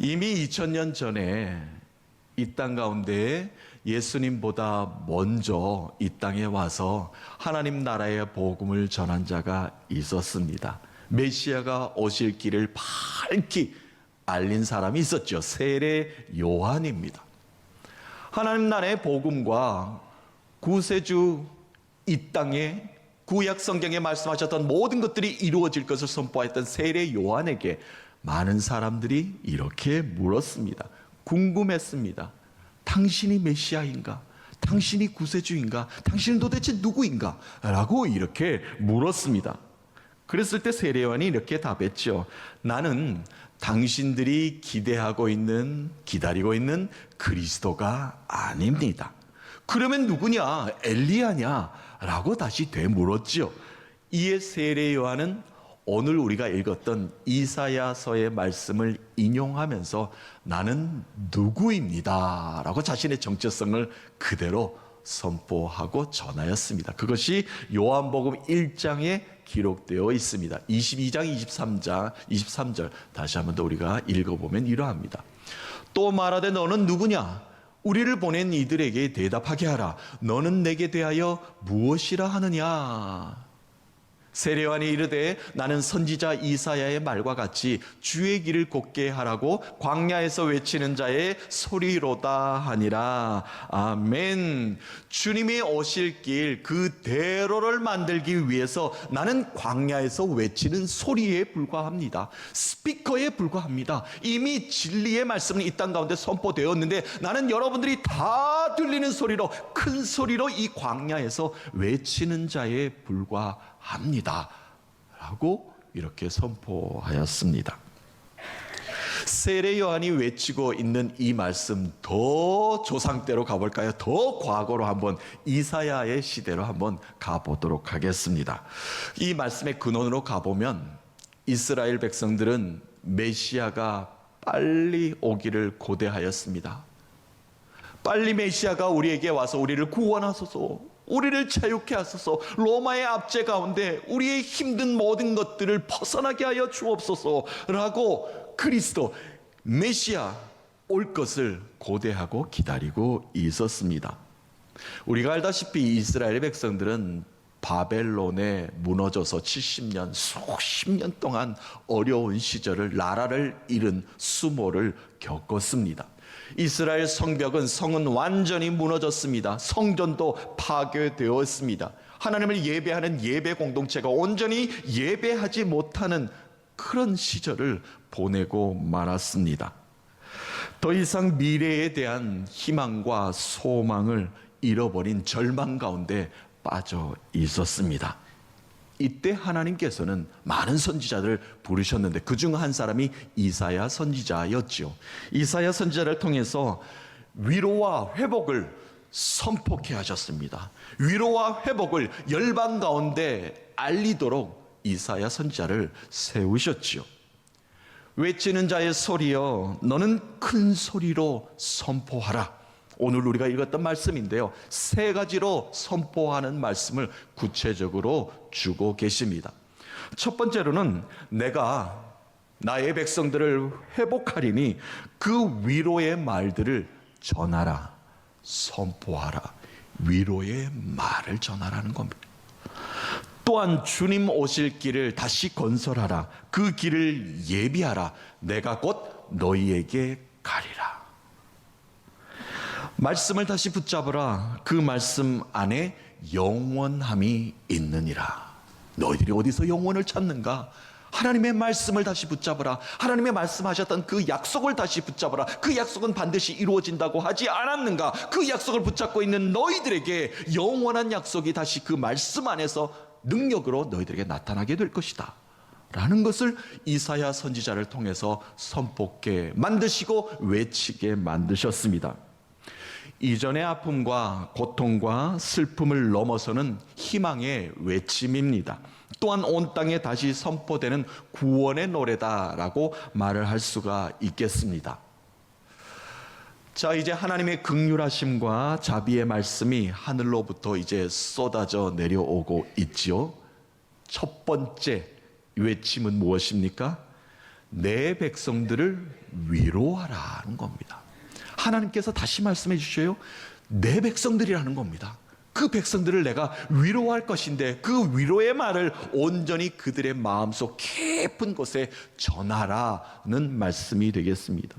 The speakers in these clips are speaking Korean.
이미 2000년 전에 이 땅 가운데 예수님보다 먼저 이 땅에 와서 하나님 나라의 복음을 전한 자가 있었습니다. 메시아가 오실 길을 밝히 알린 사람이 있었죠. 세례 요한입니다. 하나님 나라의 복음과 구세주 이 땅에 구약 성경에 말씀하셨던 모든 것들이 이루어질 것을 선포했던 세례 요한에게 많은 사람들이 이렇게 물었습니다. 궁금했습니다. 당신이 메시아인가? 당신이 구세주인가? 당신은 도대체 누구인가? 라고 이렇게 물었습니다. 그랬을 때 세례 요한이 이렇게 답했죠. 나는 당신들이 기대하고 있는, 기다리고 있는 그리스도가 아닙니다. 그러면 누구냐? 엘리야냐? 라고 다시 되물었죠. 이에 세례 요한은 오늘 우리가 읽었던 이사야서의 말씀을 인용하면서 나는 누구입니다 라고 자신의 정체성을 그대로 선포하고 전하였습니다. 그것이 요한복음 1장에 기록되어 있습니다. 22장 23절 다시 한번 더 우리가 읽어보면 이러합니다. 또 말하되 너는 누구냐? 우리를 보낸 이들에게 대답하게 하라. 너는 내게 대하여 무엇이라 하느냐? 세례 요한이 이르되 나는 선지자 이사야의 말과 같이 주의 길을 곱게 하라고 광야에서 외치는 자의 소리로다 하니라. 아멘. 주님이 오실 길 그대로를 만들기 위해서 나는 광야에서 외치는 소리에 불과합니다. 스피커에 불과합니다. 이미 진리의 말씀은 이 땅 가운데 선포되었는데 나는 여러분들이 다 들리는 소리로, 큰 소리로 이 광야에서 외치는 자에 불과합니다 라고 이렇게 선포하였습니다. 세례 요한이 외치고 있는 이 말씀 더 조상 때로 가볼까요? 더 과거로 한번 이사야의 시대로 한번 가보도록 하겠습니다. 이 말씀의 근원으로 가보면 이스라엘 백성들은 메시아가 빨리 오기를 고대하였습니다. 빨리 메시아가 우리에게 와서 우리를 구원하소서, 우리를 자유케 하소서, 로마의 압제 가운데 우리의 힘든 모든 것들을 벗어나게 하여 주옵소서라고 그리스도 메시아 올 것을 고대하고 기다리고 있었습니다. 우리가 알다시피 이스라엘 백성들은 바벨론에 무너져서 70년, 수십 년 동안 어려운 시절을, 나라를 잃은 수모를 겪었습니다. 이스라엘 성은 완전히 무너졌습니다. 성전도 파괴되었습니다. 하나님을 예배하는 예배 공동체가 온전히 예배하지 못하는 그런 시절을 보내고 말았습니다. 더 이상 미래에 대한 희망과 소망을 잃어버린 절망 가운데 빠져 있었습니다. 이때 하나님께서는 많은 선지자들을 부르셨는데 그중 한 사람이 이사야 선지자였죠. 이사야 선지자를 통해서 위로와 회복을 선포케 하셨습니다. 위로와 회복을 열방 가운데 알리도록 이사야 선지자를 세우셨지요. 외치는 자의 소리여 너는 큰 소리로 선포하라. 오늘 우리가 읽었던 말씀인데요, 세 가지로 선포하는 말씀을 구체적으로 주고 계십니다. 첫 번째로는 내가 나의 백성들을 회복하리니 그 위로의 말들을 전하라, 선포하라. 위로의 말을 전하라는 겁니다. 또한 주님 오실 길을 다시 건설하라. 그 길을 예비하라. 내가 곧 너희에게 가리라. 말씀을 다시 붙잡으라. 그 말씀 안에 영원함이 있느니라. 너희들이 어디서 영원을 찾는가? 하나님의 말씀을 다시 붙잡으라. 하나님의 말씀하셨던 그 약속을 다시 붙잡으라. 그 약속은 반드시 이루어진다고 하지 않았는가? 그 약속을 붙잡고 있는 너희들에게 영원한 약속이 다시 그 말씀 안에서 능력으로 너희들에게 나타나게 될 것이다 라는 것을 이사야 선지자를 통해서 선포케 만드시고 외치게 만드셨습니다. 이전의 아픔과 고통과 슬픔을 넘어서는 희망의 외침입니다. 또한 온 땅에 다시 선포되는 구원의 노래다라고 말을 할 수가 있겠습니다. 자, 이제 하나님의 긍휼하심과 자비의 말씀이 하늘로부터 이제 쏟아져 내려오고 있지요. 첫 번째 외침은 무엇입니까? 내 백성들을 위로하라는 겁니다. 하나님께서 다시 말씀해 주셔요. 내 백성들이라는 겁니다. 그 백성들을 내가 위로할 것인데 그 위로의 말을 온전히 그들의 마음속 깊은 곳에 전하라는 말씀이 되겠습니다.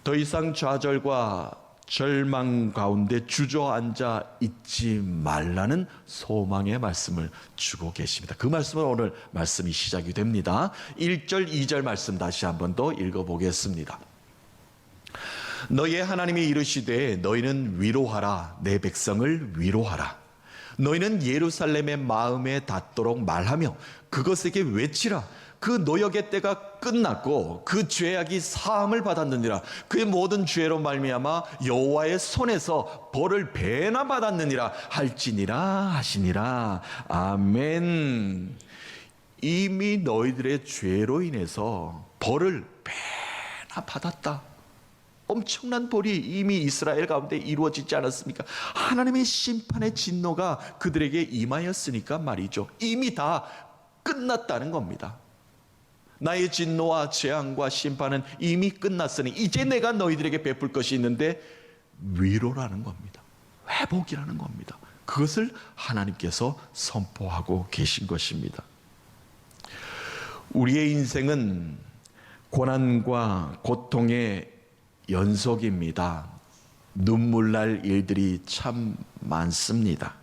더 이상 좌절과 절망 가운데 주저앉아 있지 말라는 소망의 말씀을 주고 계십니다. 그 말씀은 오늘 말씀이 시작이 됩니다. 1절 2절 말씀 다시 한번 더 읽어보겠습니다. 너희의 하나님이 이르시되 너희는 위로하라. 내 백성을 위로하라. 너희는 예루살렘의 마음에 닿도록 말하며 그것에게 외치라. 그 노역의 때가 끝났고 그 죄악이 사함을 받았느니라. 그의 모든 죄로 말미암아 여호와의 손에서 벌을 배나 받았느니라 할지니라 하시니라. 아멘. 이미 너희들의 죄로 인해서 벌을 배나 받았다. 엄청난 벌이 이미 이스라엘 가운데 이루어지지 않았습니까? 하나님의 심판의 진노가 그들에게 임하였으니까 말이죠. 이미 다 끝났다는 겁니다. 나의 진노와 재앙과 심판은 이미 끝났으니 이제 내가 너희들에게 베풀 것이 있는데 위로라는 겁니다. 회복이라는 겁니다. 그것을 하나님께서 선포하고 계신 것입니다. 우리의 인생은 고난과 고통의 연속입니다. 눈물 날 일들이 참 많습니다.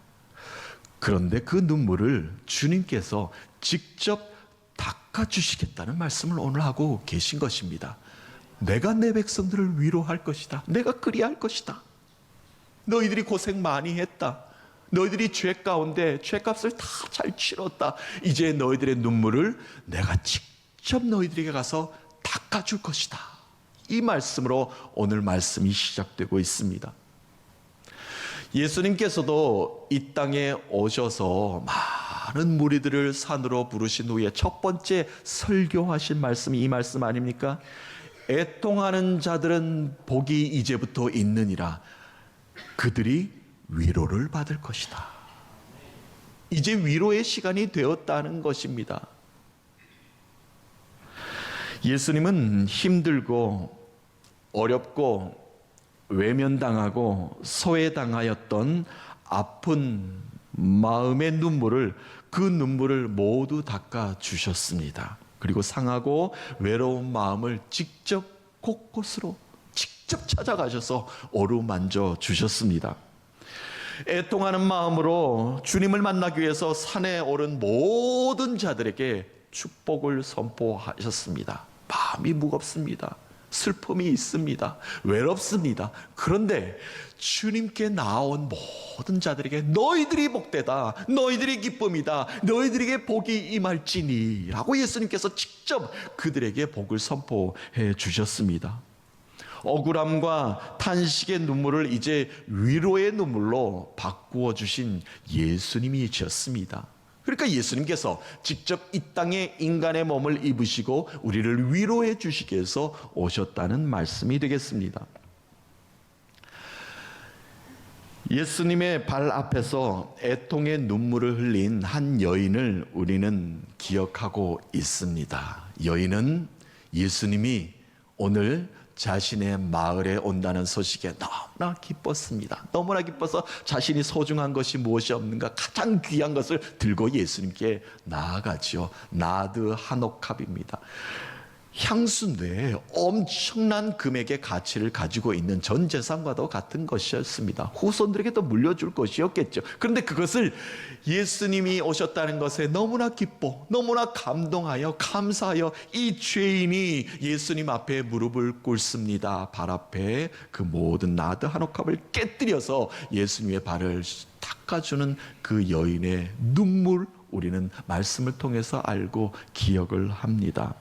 그런데 그 눈물을 주님께서 직접 닦아주시겠다는 말씀을 오늘 하고 계신 것입니다. 내가 내 백성들을 위로할 것이다. 내가 그리할 것이다. 너희들이 고생 많이 했다. 너희들이 죄 가운데 죄값을 다 잘 치렀다. 이제 너희들의 눈물을 내가 직접 너희들에게 가서 닦아줄 것이다. 이 말씀으로 오늘 말씀이 시작되고 있습니다. 예수님께서도 이 땅에 오셔서 많은 무리들을 산으로 부르신 후에 첫 번째 설교하신 말씀이 이 말씀 아닙니까? 애통하는 자들은 복이 이제부터 있느니라. 그들이 위로를 받을 것이다. 이제 위로의 시간이 되었다는 것입니다. 예수님은 힘들고 어렵고 외면당하고 소외당하였던 아픈 마음의 눈물을 그 눈물을 모두 닦아주셨습니다. 그리고 상하고 외로운 마음을 직접 곳곳으로 직접 찾아가셔서 어루만져 주셨습니다. 애통하는 마음으로 주님을 만나기 위해서 산에 오른 모든 자들에게 축복을 선포하셨습니다. 마음이 무겁습니다. 슬픔이 있습니다. 외롭습니다. 그런데 주님께 나온 모든 자들에게 너희들이 복되다. 너희들이 기쁨이다. 너희들에게 복이 임할지니 라고 예수님께서 직접 그들에게 복을 선포해 주셨습니다. 억울함과 탄식의 눈물을 이제 위로의 눈물로 바꾸어 주신 예수님이셨습니다. 그러니까 예수님께서 직접 이 땅에 인간의 몸을 입으시고 우리를 위로해 주시기 위해서 오셨다는 말씀이 되겠습니다. 예수님의 발 앞에서 애통의 눈물을 흘린 한 여인을 우리는 기억하고 있습니다. 여인은 예수님이 오늘 자신의 마을에 온다는 소식에 너무나 기뻤습니다. 너무나 기뻐서 자신이 소중한 것이 무엇이 없는가 가장 귀한 것을 들고 예수님께 나아가지요. 나드 한옥합입니다. 향수인데 엄청난 금액의 가치를 가지고 있는 전 재산과도 같은 것이었습니다. 후손들에게 또 물려줄 것이었겠죠. 그런데 그것을 예수님이 오셨다는 것에 너무나 기뻐, 너무나 감동하여 감사하여 이 죄인이 예수님 앞에 무릎을 꿇습니다. 발 앞에 그 모든 나드 한옥합을 깨뜨려서 예수님의 발을 닦아주는 그 여인의 눈물, 우리는 말씀을 통해서 알고 기억을 합니다.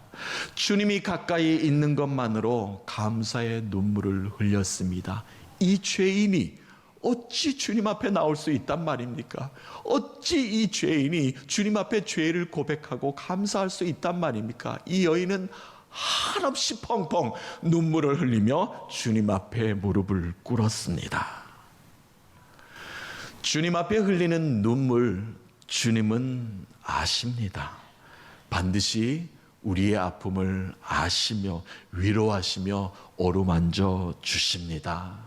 주님이 가까이 있는 것만으로 감사의 눈물을 흘렸습니다. 이 죄인이 어찌 주님 앞에 나올 수 있단 말입니까? 어찌 이 죄인이 주님 앞에 죄를 고백하고 감사할 수 있단 말입니까? 이 여인은 한없이 펑펑 눈물을 흘리며 주님 앞에 무릎을 꿇었습니다. 주님 앞에 흘리는 눈물, 주님은 아십니다. 반드시 우리의 아픔을 아시며 위로하시며 어루만져 주십니다.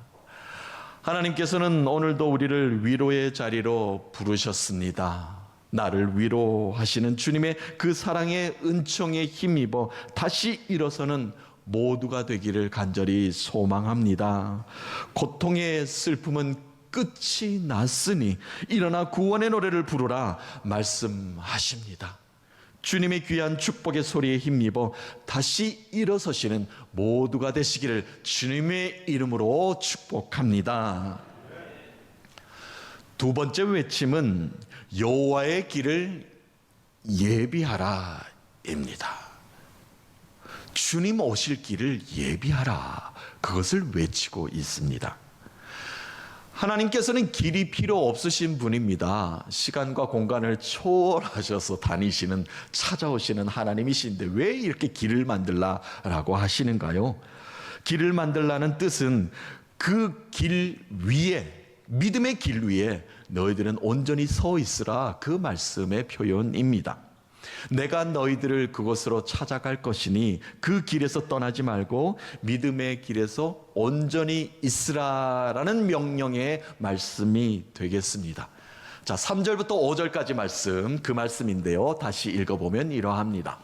하나님께서는 오늘도 우리를 위로의 자리로 부르셨습니다. 나를 위로하시는 주님의 그 사랑의 은총에 힘입어 다시 일어서는 모두가 되기를 간절히 소망합니다. 고통의 슬픔은 끝이 났으니 일어나 구원의 노래를 부르라 말씀하십니다. 주님의 귀한 축복의 소리에 힘입어 다시 일어서시는 모두가 되시기를 주님의 이름으로 축복합니다. 두 번째 외침은 여호와의 길을 예비하라입니다. 주님 오실 길을 예비하라, 그것을 외치고 있습니다. 하나님께서는 길이 필요 없으신 분입니다. 시간과 공간을 초월하셔서 다니시는, 찾아오시는 하나님이신데 왜 이렇게 길을 만들라라고 하시는가요? 길을 만들라는 뜻은 그 길 위에, 믿음의 길 위에 너희들은 온전히 서 있으라, 그 말씀의 표현입니다. 내가 너희들을 그곳으로 찾아갈 것이니 그 길에서 떠나지 말고 믿음의 길에서 온전히 있으라라는 명령의 말씀이 되겠습니다. 자, 3절부터 5절까지 말씀, 그 말씀인데요, 다시 읽어보면 이러합니다.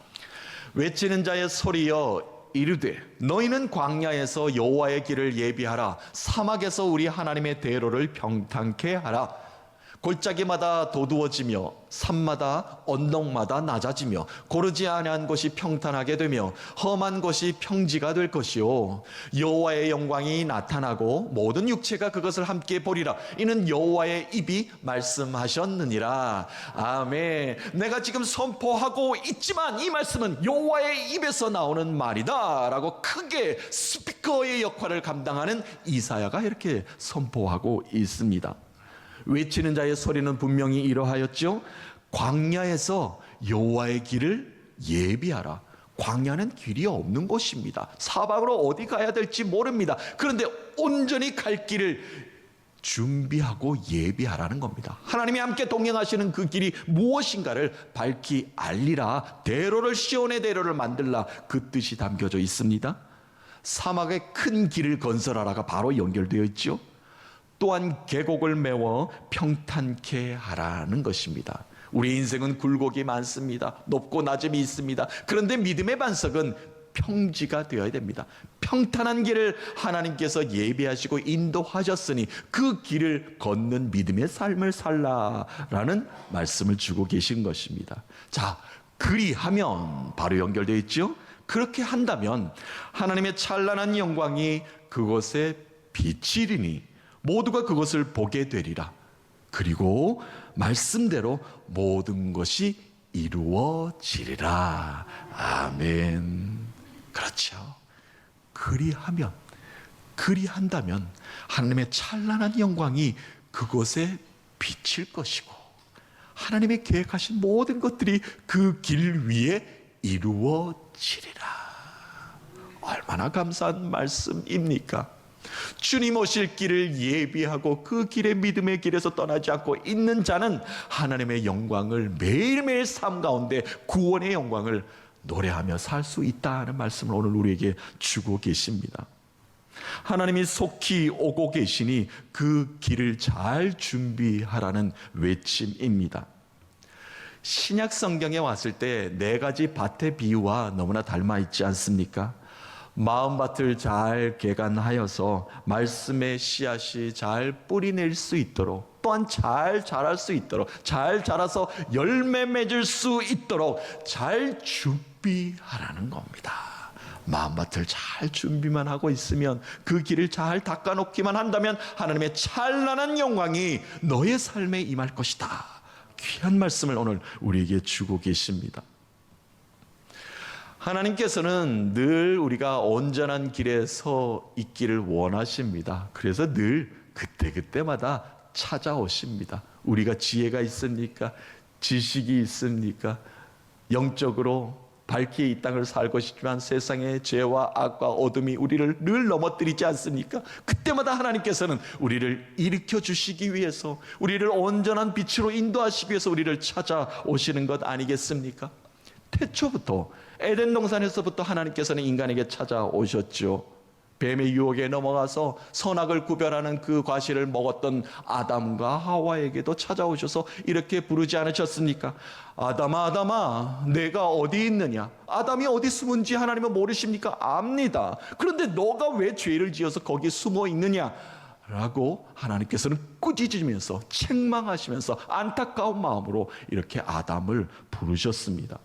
외치는 자의 소리여 이르되 너희는 광야에서 여호와의 길을 예비하라, 사막에서 우리 하나님의 대로를 평탄케 하라. 골짜기마다 도두어지며 산마다 언덕마다 낮아지며 고르지 아니한 곳이 평탄하게 되며 험한 곳이 평지가 될 것이요, 여호와의 영광이 나타나고 모든 육체가 그것을 함께 보리라. 이는 여호와의 입이 말씀하셨느니라. 아멘. 내가 지금 선포하고 있지만 이 말씀은 여호와의 입에서 나오는 말이다 라고 크게 스피커의 역할을 감당하는 이사야가 이렇게 선포하고 있습니다. 외치는 자의 소리는 분명히 이러하였죠. 광야에서 여호와의 길을 예비하라. 광야는 길이 없는 곳입니다. 사방으로 어디 가야 될지 모릅니다. 그런데 온전히 갈 길을 준비하고 예비하라는 겁니다. 하나님이 함께 동행하시는 그 길이 무엇인가를 밝히 알리라. 대로를, 시온의 대로를 만들라, 그 뜻이 담겨져 있습니다. 사막에 큰 길을 건설하라가 바로 연결되어 있죠. 또한 계곡을 메워 평탄케 하라는 것입니다. 우리 인생은 굴곡이 많습니다. 높고 낮음이 있습니다. 그런데 믿음의 반석은 평지가 되어야 됩니다. 평탄한 길을 하나님께서 예비하시고 인도하셨으니 그 길을 걷는 믿음의 삶을 살라라는 말씀을 주고 계신 것입니다. 자, 그리하면 바로 연결되어 있죠. 그렇게 한다면 하나님의 찬란한 영광이 그곳에 비치리니 모두가 그것을 보게 되리라. 그리고 말씀대로 모든 것이 이루어지리라. 아멘. 그렇죠. 그리한다면 하나님의 찬란한 영광이 그곳에 비칠 것이고 하나님의 계획하신 모든 것들이 그 길 위에 이루어지리라. 얼마나 감사한 말씀입니까? 주님 오실 길을 예비하고 그 길의 믿음의 길에서 떠나지 않고 있는 자는 하나님의 영광을 매일매일 삶 가운데 구원의 영광을 노래하며 살 수 있다는 말씀을 오늘 우리에게 주고 계십니다. 하나님이 속히 오고 계시니 그 길을 잘 준비하라는 외침입니다. 신약 성경에 왔을 때 네 가지 밭의 비유와 너무나 닮아 있지 않습니까? 마음밭을 잘 개간하여서 말씀의 씨앗이 잘 뿌리낼 수 있도록, 또한 잘 자랄 수 있도록, 잘 자라서 열매 맺을 수 있도록 잘 준비하라는 겁니다. 마음밭을 잘 준비만 하고 있으면, 그 길을 잘 닦아놓기만 한다면 하나님의 찬란한 영광이 너의 삶에 임할 것이다. 귀한 말씀을 오늘 우리에게 주고 계십니다. 하나님께서는 늘 우리가 온전한 길에 서 있기를 원하십니다. 그래서 늘 그때그때마다 찾아오십니다. 우리가 지혜가 있습니까? 지식이 있습니까? 영적으로 밝게 이 땅을 살고 싶지만 세상의 죄와 악과 어둠이 우리를 늘 넘어뜨리지 않습니까? 그때마다 하나님께서는 우리를 일으켜 주시기 위해서, 우리를 온전한 빛으로 인도하시기 위해서 우리를 찾아오시는 것 아니겠습니까? 태초부터 에덴 동산에서부터 하나님께서는 인간에게 찾아오셨죠. 뱀의 유혹에 넘어가서 선악을 구별하는 그 과실을 먹었던 아담과 하와에게도 찾아오셔서 이렇게 부르지 않으셨습니까? 아담아, 아담아, 내가 어디 있느냐? 아담이 어디 숨은지 하나님은 모르십니까? 압니다. 그런데 너가 왜 죄를 지어서 거기 숨어 있느냐? 라고 하나님께서는 꾸짖으면서 책망하시면서 안타까운 마음으로 이렇게 아담을 부르셨습니다.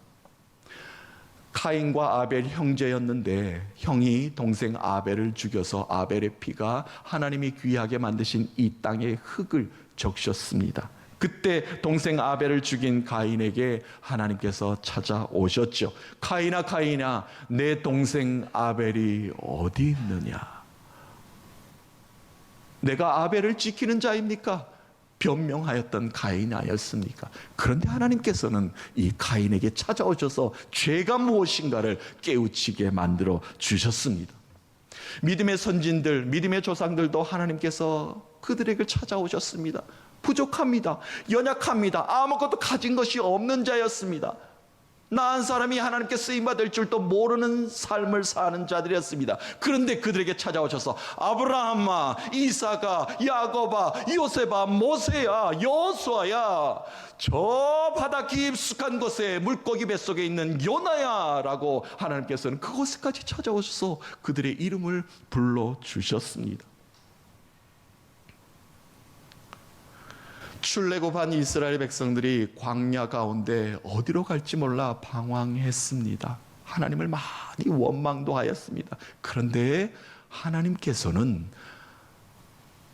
카인과 아벨 형제였는데 형이 동생 아벨을 죽여서 아벨의 피가 하나님이 귀하게 만드신 이 땅의 흙을 적셨습니다. 그때 동생 아벨을 죽인 가인에게 하나님께서 찾아오셨죠. 카인아, 카인아, 내 동생 아벨이 어디 있느냐? 내가 아벨을 지키는 자입니까? 변명하였던 가인이었습니까? 그런데 하나님께서는 이 가인에게 찾아오셔서 죄가 무엇인가를 깨우치게 만들어 주셨습니다. 믿음의 선진들, 믿음의 조상들도 하나님께서 그들에게 찾아오셨습니다. 부족합니다. 연약합니다. 아무것도 가진 것이 없는 자였습니다. 나 한 사람이 하나님께 쓰임받을 줄도 모르는 삶을 사는 자들이었습니다. 그런데 그들에게 찾아오셔서 아브라함아, 이사가, 야곱아, 요셉아, 모세야, 여호수아야, 저 바다 깊숙한 곳에 물고기 뱃속에 있는 요나야 라고 하나님께서는 그곳까지 찾아오셔서 그들의 이름을 불러주셨습니다. 출애굽한 이스라엘 백성들이 광야 가운데 어디로 갈지 몰라 방황했습니다. 하나님을 많이 원망도 하였습니다. 그런데 하나님께서는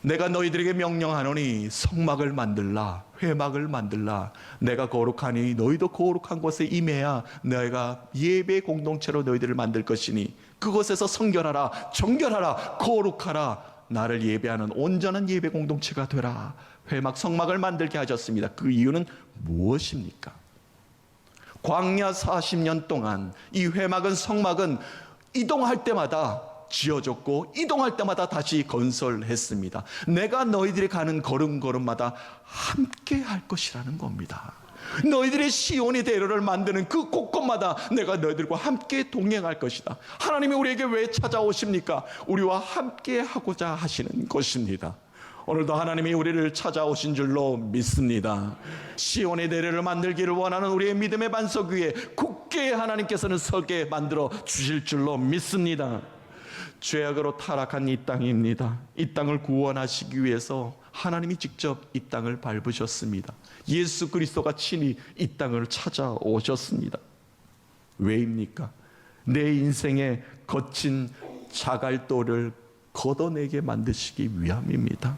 내가 너희들에게 명령하노니 성막을 만들라, 회막을 만들라. 내가 거룩하니 너희도 거룩한 곳에 임해야 내가 예배 공동체로 너희들을 만들 것이니 그곳에서 성결하라, 정결하라, 거룩하라. 나를 예배하는 온전한 예배 공동체가 되라. 회막 성막을 만들게 하셨습니다. 그 이유는 무엇입니까? 광야 40년 동안 이 회막은 성막은 이동할 때마다 지어졌고 이동할 때마다 다시 건설했습니다. 내가 너희들이 가는 걸음걸음마다 함께 할 것이라는 겁니다. 너희들의 시온의 대로를 만드는 그 곳곳마다 내가 너희들과 함께 동행할 것이다. 하나님이 우리에게 왜 찾아오십니까? 우리와 함께 하고자 하시는 것입니다. 오늘도 하나님이 우리를 찾아오신 줄로 믿습니다. 시온의 대로를 만들기를 원하는 우리의 믿음의 반석 위에 굳게 하나님께서는 서게 만들어 주실 줄로 믿습니다. 죄악으로 타락한 이 땅입니다. 이 땅을 구원하시기 위해서 하나님이 직접 이 땅을 밟으셨습니다. 예수 그리스도가 친히 이 땅을 찾아오셨습니다. 왜입니까? 내 인생의 거친 자갈돌을 걷어내게 만드시기 위함입니다.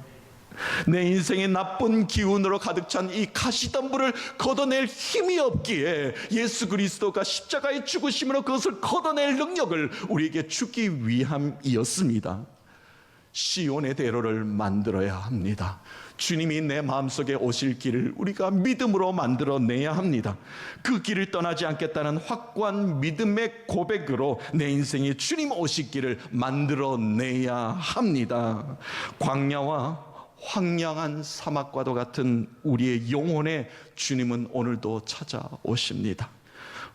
내 인생의 나쁜 기운으로 가득 찬 이 가시덤불을 걷어낼 힘이 없기에 예수 그리스도가 십자가의 죽으심으로 그것을 걷어낼 능력을 우리에게 주기 위함이었습니다. 시온의 대로를 만들어야 합니다. 주님이 내 마음속에 오실 길을 우리가 믿음으로 만들어내야 합니다. 그 길을 떠나지 않겠다는 확고한 믿음의 고백으로 내 인생에 주님 오실 길을 만들어내야 합니다. 광야와 황량한 사막과도 같은 우리의 영혼에 주님은 오늘도 찾아오십니다.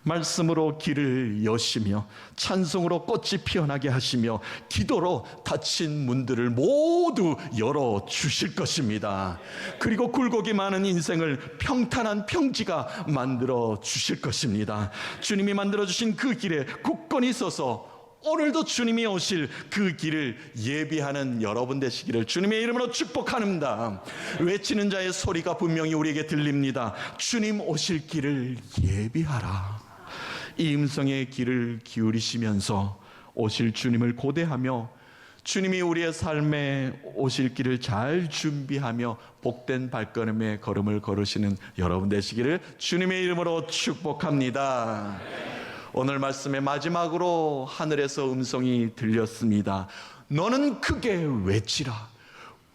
말씀으로 길을 여시며 찬송으로 꽃이 피어나게 하시며 기도로 닫힌 문들을 모두 열어주실 것입니다. 그리고 굴곡이 많은 인생을 평탄한 평지가 만들어 주실 것입니다. 주님이 만들어주신 그 길에 굳건히 서서 오늘도 주님이 오실 그 길을 예비하는 여러분 되시기를 주님의 이름으로 축복합니다. 외치는 자의 소리가 분명히 우리에게 들립니다. 주님 오실 길을 예비하라. 이 음성의 귀를 기울이시면서 오실 주님을 고대하며 주님이 우리의 삶에 오실 길을 잘 준비하며 복된 발걸음의 걸음을 걸으시는 여러분 되시기를 주님의 이름으로 축복합니다. 오늘 말씀의 마지막으로 하늘에서 음성이 들렸습니다. 너는 크게 외치라.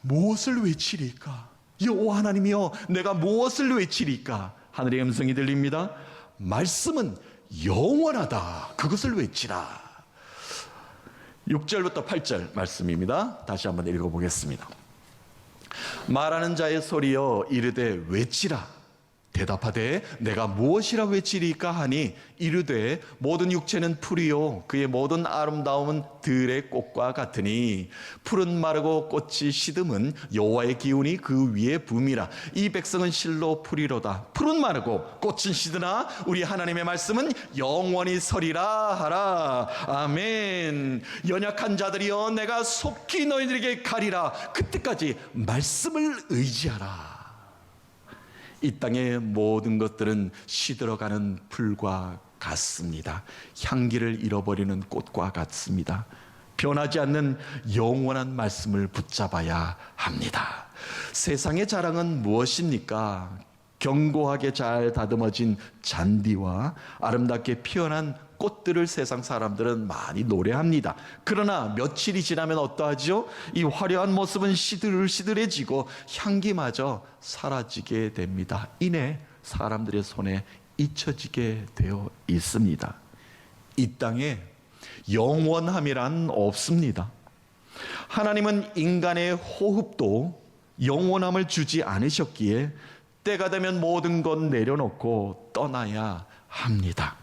무엇을 외치리까? 여호와 하나님이여, 내가 무엇을 외치리까? 하늘의 음성이 들립니다. 말씀은 영원하다. 그것을 외치라. 6절부터 8절 말씀입니다. 다시 한번 읽어보겠습니다. 말하는 자의 소리여 이르되 외치라. 대답하되 내가 무엇이라 외치리까 하니 이르되 모든 육체는 풀이요 그의 모든 아름다움은 들의 꽃과 같으니 풀은 마르고 꽃이 시듬은 여호와의 기운이 그 위에 붐이라. 이 백성은 실로 풀이로다. 풀은 마르고 꽃은 시드나 우리 하나님의 말씀은 영원히 서리라 하라. 아멘. 연약한 자들이여 내가 속히 너희들에게 가리라. 그때까지 말씀을 의지하라. 이 땅의 모든 것들은 시들어가는 풀과 같습니다. 향기를 잃어버리는 꽃과 같습니다. 변하지 않는 영원한 말씀을 붙잡아야 합니다. 세상의 자랑은 무엇입니까? 견고하게 잘 다듬어진 잔디와 아름답게 피어난 꽃들을 세상 사람들은 많이 노래합니다. 그러나 며칠이 지나면 어떠하죠? 이 화려한 모습은 시들시들해지고 향기마저 사라지게 됩니다. 이내 사람들의 손에 잊혀지게 되어 있습니다. 이 땅에 영원함이란 없습니다. 하나님은 인간의 호흡도 영원함을 주지 않으셨기에 때가 되면 모든 것 내려놓고 떠나야 합니다.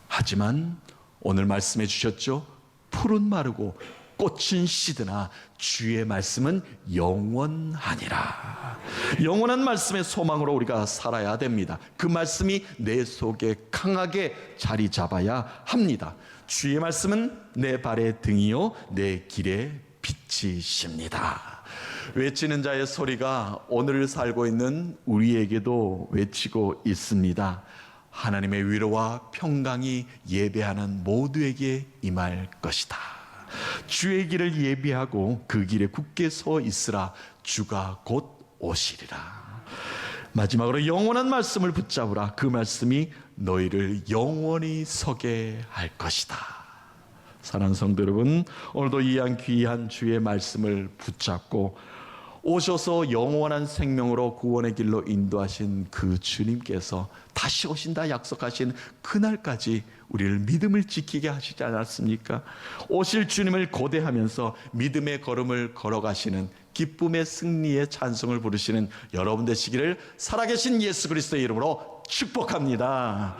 하지만 오늘 말씀해 주셨죠? 풀은 마르고 꽃은 시드나 주의 말씀은 영원하니라. 영원한 말씀의 소망으로 우리가 살아야 됩니다. 그 말씀이 내 속에 강하게 자리 잡아야 합니다. 주의 말씀은 내 발의 등이요 내 길의 빛이십니다. 외치는 자의 소리가 오늘을 살고 있는 우리에게도 외치고 있습니다. 하나님의 위로와 평강이 예배하는 모두에게 임할 것이다. 주의 길을 예비하고 그 길에 굳게 서 있으라. 주가 곧 오시리라. 마지막으로 영원한 말씀을 붙잡으라. 그 말씀이 너희를 영원히 서게 할 것이다. 사랑하는 성도 여러분, 오늘도 이 귀한 주의 말씀을 붙잡고 오셔서 영원한 생명으로 구원의 길로 인도하신 그 주님께서 다시 오신다 약속하신 그날까지 우리를 믿음을 지키게 하시지 않았습니까? 오실 주님을 고대하면서 믿음의 걸음을 걸어가시는 기쁨의 승리의 찬송을 부르시는 여러분 되시기를 살아계신 예수 그리스도의 이름으로 축복합니다.